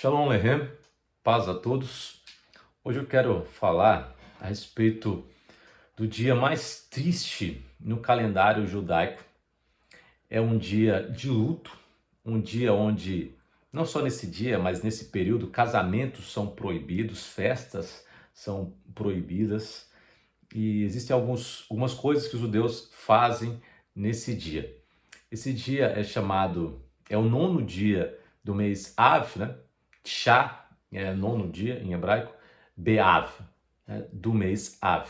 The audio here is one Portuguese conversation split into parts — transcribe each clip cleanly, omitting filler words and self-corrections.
Shalom Aleichem, paz a todos. Hoje eu quero falar a respeito do dia mais triste no calendário judaico. É um dia de luto, um dia onde, não só nesse dia, mas nesse período, casamentos são proibidos, festas são proibidas e existem algumas coisas que os judeus fazem nesse dia. Esse dia é o nono dia do mês Av, né? Tchá, é nono dia em hebraico, Beav, né? Do mês Av.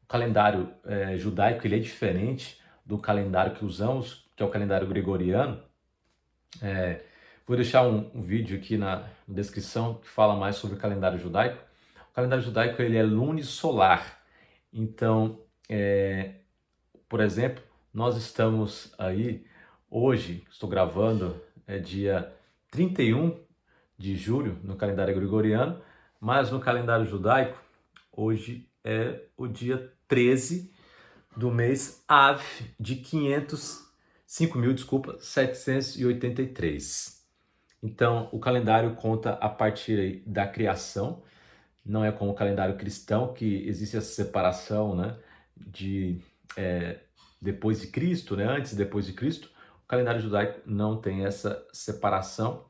O calendário judaico ele é diferente do calendário que usamos, que é o calendário gregoriano. Vou deixar um vídeo aqui na descrição que fala mais sobre o calendário judaico. O calendário judaico ele é lunisolar. Então, por exemplo, nós estamos aí, hoje, estou gravando, é dia 31 de julho no calendário gregoriano, mas no calendário judaico, hoje é o dia 13 do mês Av de 5.783. Então, o calendário conta a partir aí da criação, não é como o calendário cristão, que existe essa separação, né, de depois de Cristo, né, antes e depois de Cristo. O calendário judaico não tem essa separação.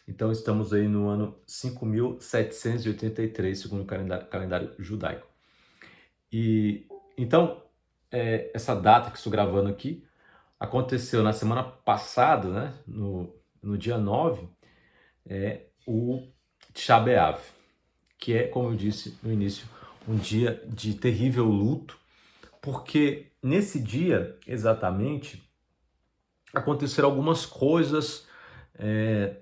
Então estamos aí no ano 5.783, segundo o calendário judaico. E então, essa data que estou gravando aqui aconteceu na semana passada, né, no dia 9, o Tisha B'Av, que é, como eu disse no início, um dia de terrível luto, porque nesse dia, exatamente, aconteceram algumas coisas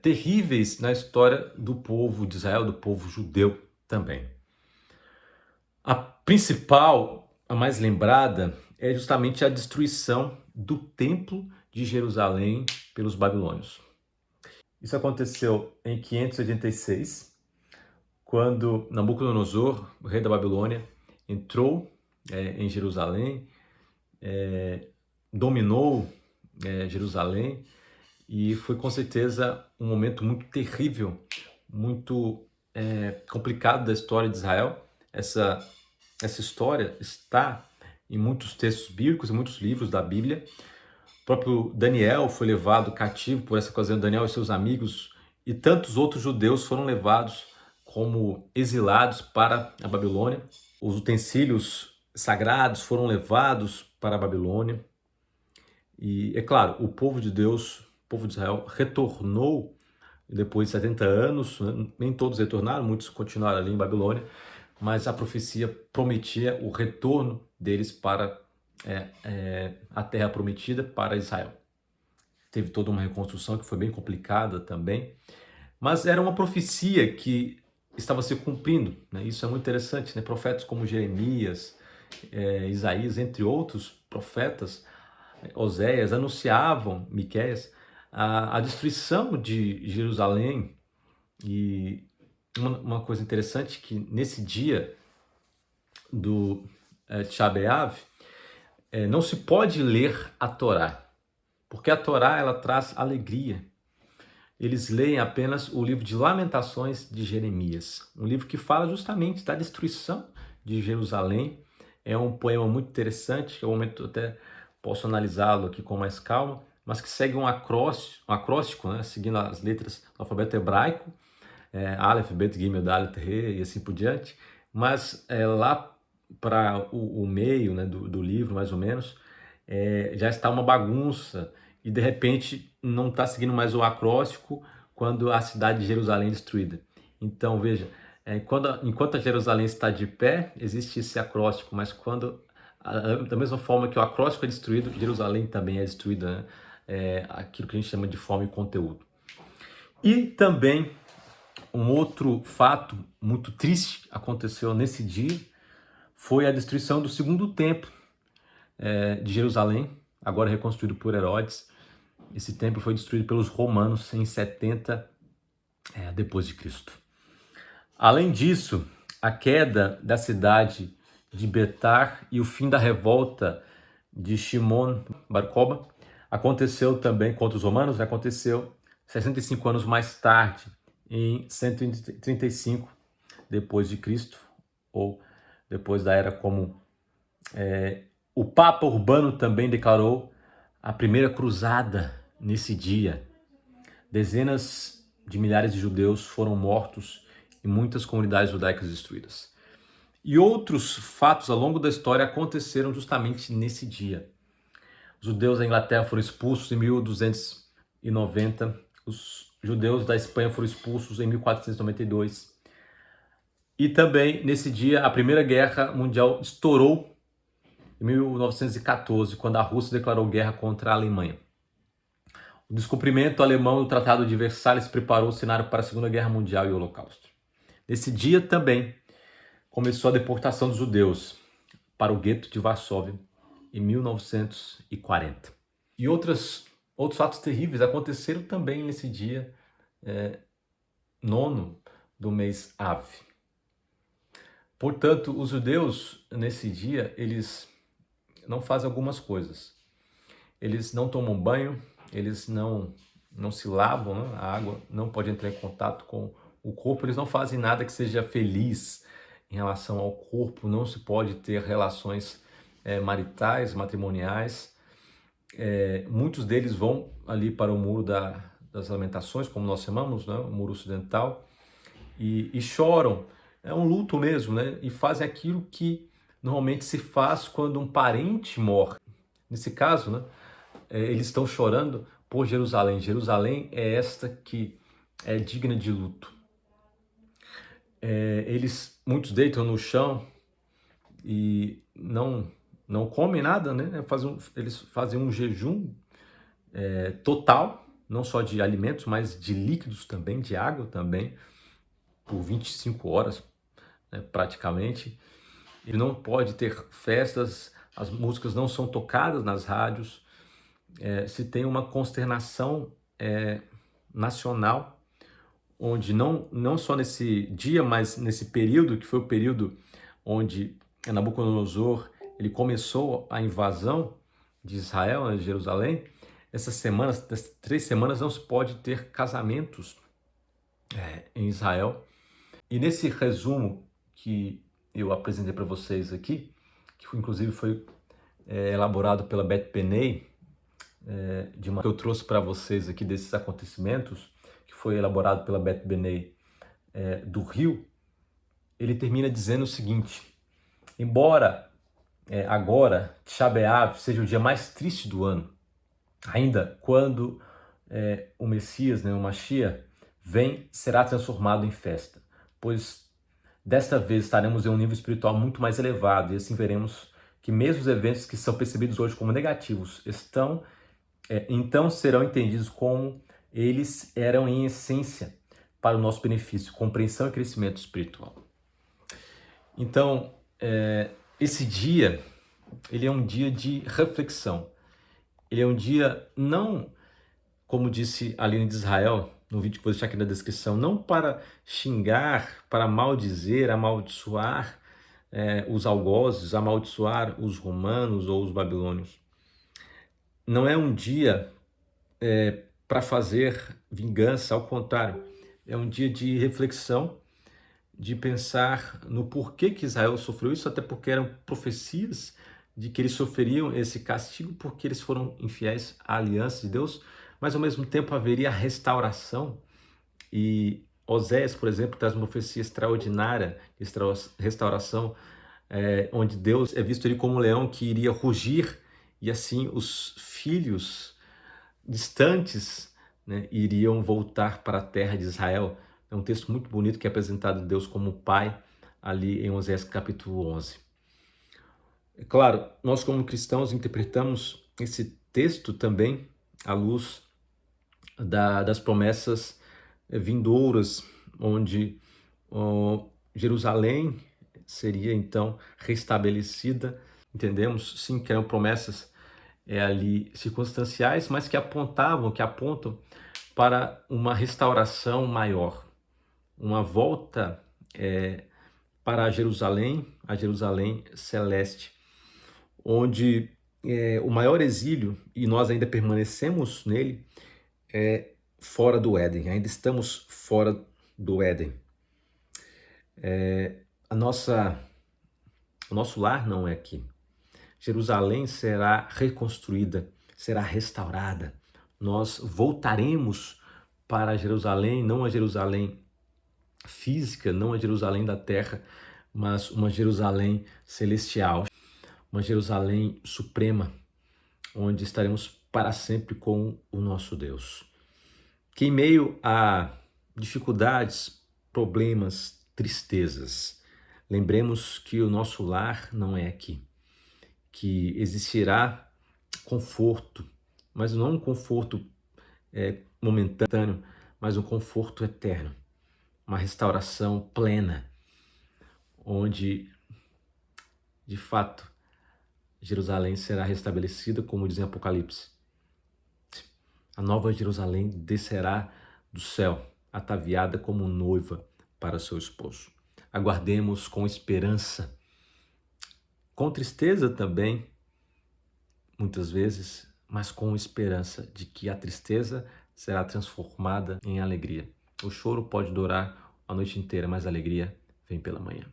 terríveis na história do povo de Israel, do povo judeu também. A principal, a mais lembrada, é justamente a destruição do Templo de Jerusalém pelos babilônios. Isso aconteceu em 586, quando Nabucodonosor, o rei da Babilônia, entrou em Jerusalém, dominou Jerusalém, e foi com certeza um momento muito terrível, muito complicado da história de Israel. Essa história está em muitos textos bíblicos, em muitos livros da Bíblia. O próprio Daniel foi levado cativo por essa ocasião. Daniel e seus amigos e tantos outros judeus foram levados como exilados para a Babilônia. Os utensílios sagrados foram levados para a Babilônia. E, é claro, o povo de Deus, o povo de Israel, retornou depois de 70 anos. Nem todos retornaram, muitos continuaram ali em Babilônia, mas a profecia prometia o retorno deles para a terra prometida, para Israel. Teve toda uma reconstrução que foi bem complicada também, mas era uma profecia que estava se cumprindo, né? Isso é muito interessante, né? Profetas como Jeremias, Isaías, entre outros profetas, Oséias, anunciavam, Miqueias, a destruição de Jerusalém. E uma coisa interessante que nesse dia do Tisha B'Av, não se pode ler a Torá, porque a Torá ela traz alegria. Eles leem apenas o livro de Lamentações de Jeremias, um livro que fala justamente da destruição de Jerusalém. É um poema muito interessante, que é um momento até posso analisá-lo aqui com mais calma, mas que segue um acróstico, né, seguindo as letras do alfabeto hebraico, Aleph, Bet, Gimel, Dalet, He e assim por diante, mas lá para o meio, né, do livro, mais ou menos, já está uma bagunça e de repente não está seguindo mais o acróstico quando a cidade de Jerusalém é destruída. Então veja, enquanto a Jerusalém está de pé, existe esse acróstico, mas da mesma forma que o acróstico é destruído, Jerusalém também é destruída, né? Aquilo que a gente chama de forma e conteúdo. E também um outro fato muito triste aconteceu nesse dia, foi a destruição do segundo templo de Jerusalém, agora reconstruído por Herodes. Esse templo foi destruído pelos romanos em 70 depois de Cristo. Além disso, a queda da cidade de Betar e o fim da revolta de Shimon Bar Kokhba aconteceu também contra os romanos, aconteceu 65 anos mais tarde, em 135 depois de Cristo, ou depois da Era Comum. O Papa Urbano também declarou a primeira cruzada nesse dia. Dezenas de milhares de judeus foram mortos e muitas comunidades judaicas destruídas. E outros fatos ao longo da história aconteceram justamente nesse dia. Os judeus da Inglaterra foram expulsos em 1290, os judeus da Espanha foram expulsos em 1492. E também, nesse dia, a Primeira Guerra Mundial estourou em 1914, quando a Rússia declarou guerra contra a Alemanha. O descumprimento alemão do Tratado de Versalhes preparou o cenário para a Segunda Guerra Mundial e o Holocausto. Nesse dia também começou a deportação dos judeus para o gueto de Varsóvia em 1940. E outros fatos terríveis aconteceram também nesse dia 9 do mês Av. Portanto, os judeus, nesse dia, eles não fazem algumas coisas. Eles não tomam banho, eles não se lavam, né? A água não pode entrar em contato com o corpo, eles não fazem nada que seja feliz em relação ao corpo, não se pode ter relações maritais, matrimoniais. Muitos deles vão ali para o muro das lamentações, como nós chamamos, né? O muro ocidental, e choram. É um luto mesmo, né? E fazem aquilo que normalmente se faz quando um parente morre. Nesse caso, né? Eles estão chorando por Jerusalém. Jerusalém é esta que é digna de luto. Muitos deitam no chão e não comem nada, né? Eles fazem um jejum total, não só de alimentos, mas de líquidos também, de água também, por 25 horas, né, praticamente. E não pode ter festas, as músicas não são tocadas nas rádios. Se tem uma consternação nacional, onde não só nesse dia, mas nesse período, que foi o período onde Nabucodonosor ele começou a invasão de Israel, né, de Jerusalém. Essas 3 semanas, não se pode ter casamentos em Israel. E nesse resumo que eu apresentei para vocês aqui, que inclusive foi elaborado pela Beth Penei, que eu trouxe para vocês aqui desses acontecimentos, que foi elaborado pela Beth Penei do Rio, ele termina dizendo o seguinte: embora agora Tisha B'Av seja o dia mais triste do ano, ainda quando o Messias, né, o Mashiach, vem, será transformado em festa, pois desta vez estaremos em um nível espiritual muito mais elevado, e assim veremos que mesmo os eventos que são percebidos hoje como negativos então serão entendidos como eles eram em essência para o nosso benefício, compreensão e crescimento espiritual. Então, esse dia, ele é um dia de reflexão. Ele é um dia não, como disse a Aline de Israel, no vídeo que vou deixar aqui na descrição, não para xingar, para maldizer, amaldiçoar os algozes, amaldiçoar os romanos ou os babilônios. Não é um dia para fazer vingança, ao contrário, é um dia de reflexão, de pensar no porquê que Israel sofreu isso, até porque eram profecias de que eles sofreriam esse castigo porque eles foram infiéis à aliança de Deus, mas ao mesmo tempo haveria restauração. E Oséias, por exemplo, traz uma profecia extraordinária de restauração, onde Deus é visto ali como um leão que iria rugir, e assim os filhos distantes, né, iriam voltar para a terra de Israel. É um texto muito bonito que é apresentado Deus como Pai ali em Oséias capítulo 11. É claro, nós como cristãos interpretamos esse texto também à luz das promessas vindouras, onde Jerusalém seria então restabelecida. Entendemos sim que eram promessas ali circunstanciais, mas que apontam para uma restauração maior, uma volta para a Jerusalém celeste, onde o maior exílio, e nós ainda permanecemos nele, fora do Éden, ainda estamos fora do Éden. A nossa, o nosso lar não é aqui. Jerusalém será reconstruída, será restaurada. Nós voltaremos para Jerusalém, não a Jerusalém física, não a Jerusalém da terra, mas uma Jerusalém celestial, uma Jerusalém suprema, onde estaremos para sempre com o nosso Deus. Que em meio a dificuldades, problemas, tristezas, lembremos que o nosso lar não é aqui, que existirá conforto, mas não um conforto momentâneo, mas um conforto eterno, uma restauração plena, onde, de fato, Jerusalém será restabelecida, como diz em Apocalipse. A nova Jerusalém descerá do céu, ataviada como noiva para seu esposo. Aguardemos com esperança, com tristeza também, muitas vezes, mas com esperança de que a tristeza será transformada em alegria. O choro pode durar a noite inteira, mas a alegria vem pela manhã.